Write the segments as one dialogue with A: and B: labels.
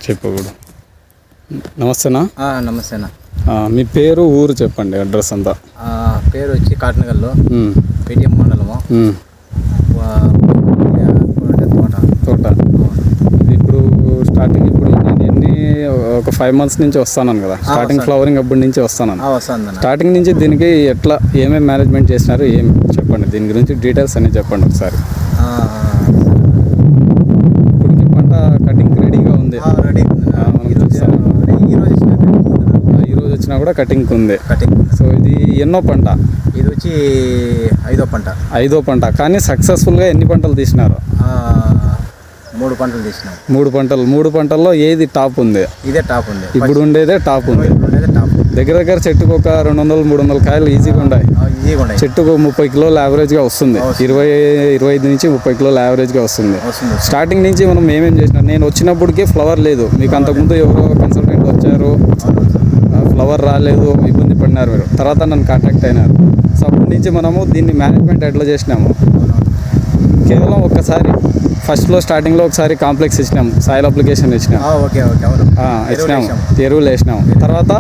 A: చెప్పకూడదు. నమస్తేనా?
B: నమస్తేనా.
A: మీ పేరు, ఊరు చెప్పండి, అడ్రస్ అంతా.
B: పేరు వచ్చి కాటనగల్లో, పేటీఎం మండలము,
A: తోట. ఇది ఇప్పుడు స్టార్టింగ్, ఇప్పుడు నేను ఒక 5 months నుంచి వస్తాను కదా, స్టార్టింగ్ ఫ్లవరింగ్ అప్పటి నుంచి వస్తాను. స్టార్టింగ్ నుంచి దీనికి ఎట్లా ఏమేమి మేనేజ్మెంట్ చేసినారు ఏం చెప్పండి, దీని గురించి డీటెయిల్స్ అన్నీ చెప్పండి ఒకసారి. ఇప్పటికి పంట కటింగ్ రెడీగా ఉంది. ఈరోజు వచ్చినా కూడా కటింగ్ ఉంది. సో ఇది ఎన్నో పంట?
B: ఇది వచ్చి ఐదో పంట.
A: కానీ సక్సెస్ఫుల్గా ఎన్ని పంటలు తీసినారు?
B: 3 పంటలు తీసినాం.
A: 3 పంటల్లో ఏది టాప్ ఉంది?
B: ఇదే టాప్ ఉంది.
A: ఇప్పుడు ఉండేదే టాప్ ఉంది. దగ్గర చెట్టుకు ఒక 200-300 కాయలు ఈజీగా ఉన్నాయి. చెట్టుకు 30 కిలోల యావరేజ్గా వస్తుంది. 25 నుంచి 30 కిలోల యావరేజ్గా వస్తుంది. స్టార్టింగ్ నుంచి మనం ఏమేం చేసినాం, నేను వచ్చినప్పటికీ ఫ్లవర్ లేదు. మీకు అంతకుముందు ఎవరో కన్సల్టెంట్ వచ్చారు, ఫ్లవర్ రాలేదు, ఇబ్బంది పడినారు మీరు. తర్వాత నన్ను కాంటాక్ట్ అయినారు. సో అప్పటి నుంచి మనము దీన్ని మేనేజ్మెంట్ ఎట్లా చేసినాము, కేవలం ఒక్కసారి ఫస్ట్లో స్టార్టింగ్లో ఒకసారి కాంప్లెక్స్ ఇచ్చినాము, సాయిల్ అప్లికేషన్ ఇచ్చినాము, ఎరువులు వేసినాము. తర్వాత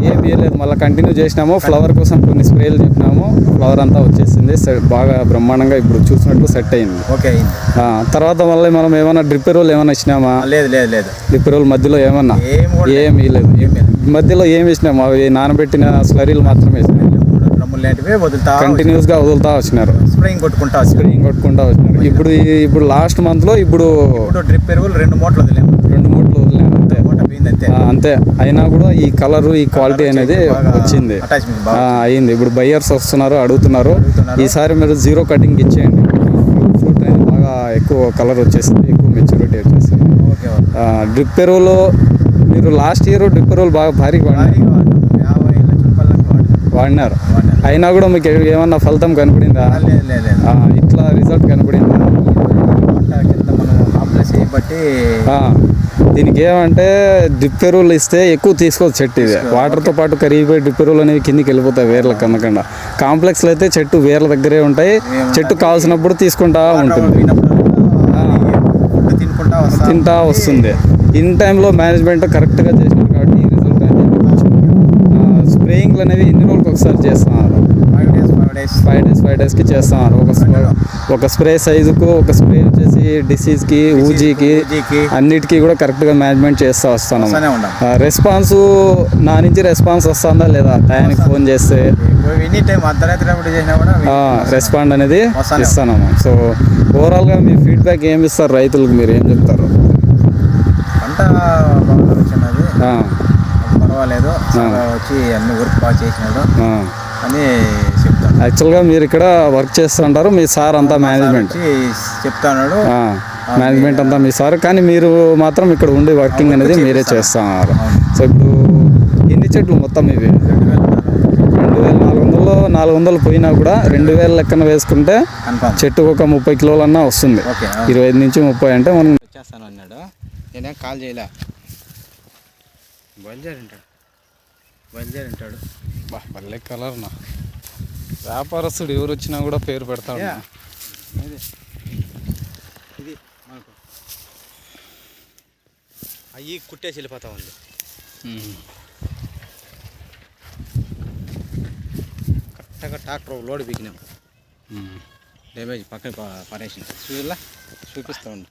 A: ఏం వేయలేదు, మళ్ళీ కంటిన్యూ చేసినాము. ఫ్లవర్ కోసం కొన్ని స్ప్రేలు చెప్పినాము, ఫ్లవర్ అంతా వచ్చేసింది, బాగా బ్రహ్మాండంగా ఇప్పుడు చూసినట్లు సెట్ అయింది. తర్వాత మళ్ళీ మనం ఏమైనా డ్రిప్ ఎరువులు ఏమైనా ఇచ్చినామా?
B: లేదు.
A: డ్రిప్ ఎరువులు మధ్యలో ఏమన్నా ఏం వేయలేదు. మధ్యలో ఏం వేసినాము, అవి నానబెట్టిన స్లరీలు మాత్రమే వేసినాము. కంటిన్యూస్గా వదులుతా వచ్చినారు,
B: స్ప్రేయింగ్ కొట్టుకుంటా
A: వచ్చినారు. ఇప్పుడు లాస్ట్ మంత్లో ఇప్పుడు
B: డ్రిప్ ఎరువులు 2 మూటలు వదిలేము.
A: 2 మూటలు వదిలేము అంతే. అయినా కూడా ఈ కలరు, ఈ క్వాలిటీ అనేది వచ్చింది, అయింది. ఇప్పుడు బయ్యర్స్ వస్తున్నారు, అడుగుతున్నారు. ఈసారి మీరు 0 కటింగ్ ఇచ్చేయండి. ఫ్రూట్ అనేది బాగా ఎక్కువ కలర్ వచ్చేసింది, ఎక్కువ మెచ్యూరిటీ వచ్చేసింది. డ్రిప్ ఎరువులు మీరు లాస్ట్ ఇయర్ డ్రిప్ ఎరువులు బాగా భారీగా వాడినారు. అయినా కూడా మీకు ఏమన్నా ఫలితం కనపడిందా? ఇట్లా రిజల్ట్ కనపడిందా? దీనికి ఏమంటే డ్రిప్ ఎరువులు ఇస్తే ఎక్కువ తీసుకోవచ్చు చెట్టు. ఇది వాటర్తో పాటు కరిగిపోయి డ్రిప్ ఎరువులు అనేవి కిందికి వెళ్ళిపోతాయి వేర్ల కన్నకుండా. కాంప్లెక్స్లో అయితే చెట్టు వేర్ల దగ్గరే ఉంటాయి, చెట్టు కావాల్సినప్పుడు తీసుకుంటా ఉంటుంది, తింటా వస్తుంది. ఇన్ టైంలో మేనేజ్మెంట్ కరెక్ట్గా చేసినారు కాబట్టి ఈ రిజల్ట్ అనేది స్ప్రేయింగ్లు అనేవి ఎన్ని రోజులకు ఒకసారి చేస్తున్నారు? 5 డేస్కి చేస్తున్నారు. ఒక స్ప్రే సైజుకు, ఒక స్ప్రే వచ్చేసి డిసీజ్కి, ఊజీకి, అన్నిటికీ కూడా కరెక్ట్గా మేనేజ్మెంట్ చేస్తూ వస్తున్నాం. రెస్పాన్స్ నా నుంచి రెస్పాన్స్ వస్తుందా లేదా? టైంకి ఫోన్ చేస్తే రెస్పాండ్ అనేది ఇస్తున్నాము. సో ఓవరాల్గా మీ ఫీడ్బ్యాక్ ఏమి ఇస్తారు రైతులకు, మీరు ఏం చెప్తారు?
B: పంట పర్వాలేదు, వచ్చి అన్ని వర్క్ బాగా చేసినాడు అని చెప్తాను.
A: యాక్చువల్గా మీరు ఇక్కడ వర్క్ చేస్తుంటారు, మీ సార్ అంతా మేనేజ్మెంట్
B: చెప్తాడు,
A: మేనేజ్మెంట్ అంతా మీ సార్, కానీ మీరు మాత్రం ఇక్కడ ఉండి వర్కింగ్ అనేది మీరే చేస్తున్నారు. సో ఇప్పుడు ఎన్ని చెట్లు మొత్తం ఇవి? 2400 పోయినా కూడా 2000 లెక్కన వేసుకుంటే చెట్టుకు ఒక 30 కిలోలన్నా వస్తుంది. 25 నుంచి 30 అంటే మనం
B: చేస్తాను అన్నాడు. నేనేం కాల్ చేయలే, బయలుదేరింటాడు.
A: భలే కలర్నా, వ్యాపారస్తుడు ఎవరు వచ్చినా కూడా పేరు పెడతాడు.
B: ఇది మనకు అయ్యి కుట్టేసి వెళ్ళిపోతా ఉంది. కరెక్ట్గా ట్రాక్టర్ లోడ్ బిగినాం, డ్యామేజ్ పక్కన పరేసిన చూపిస్తూ ఉండు.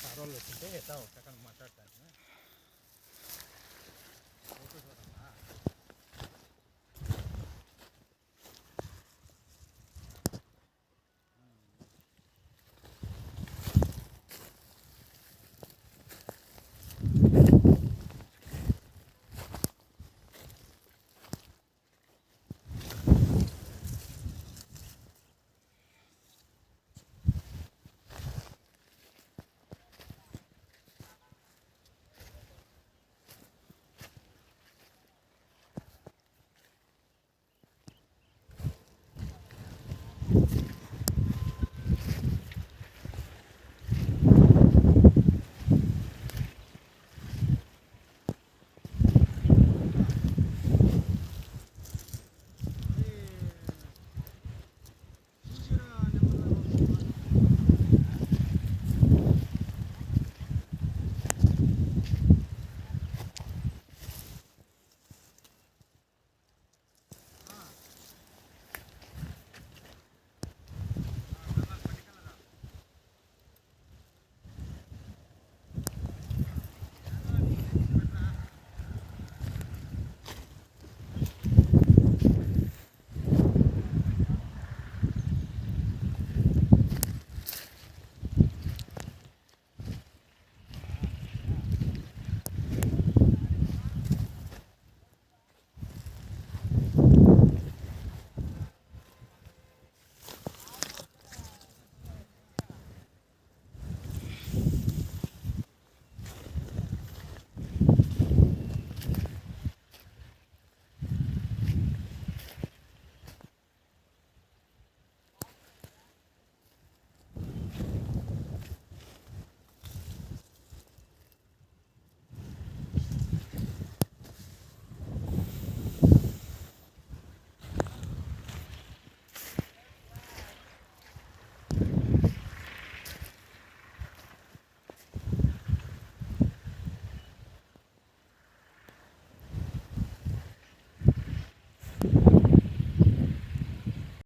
B: సార్ వాళ్ళు వచ్చింటే ఎట్లా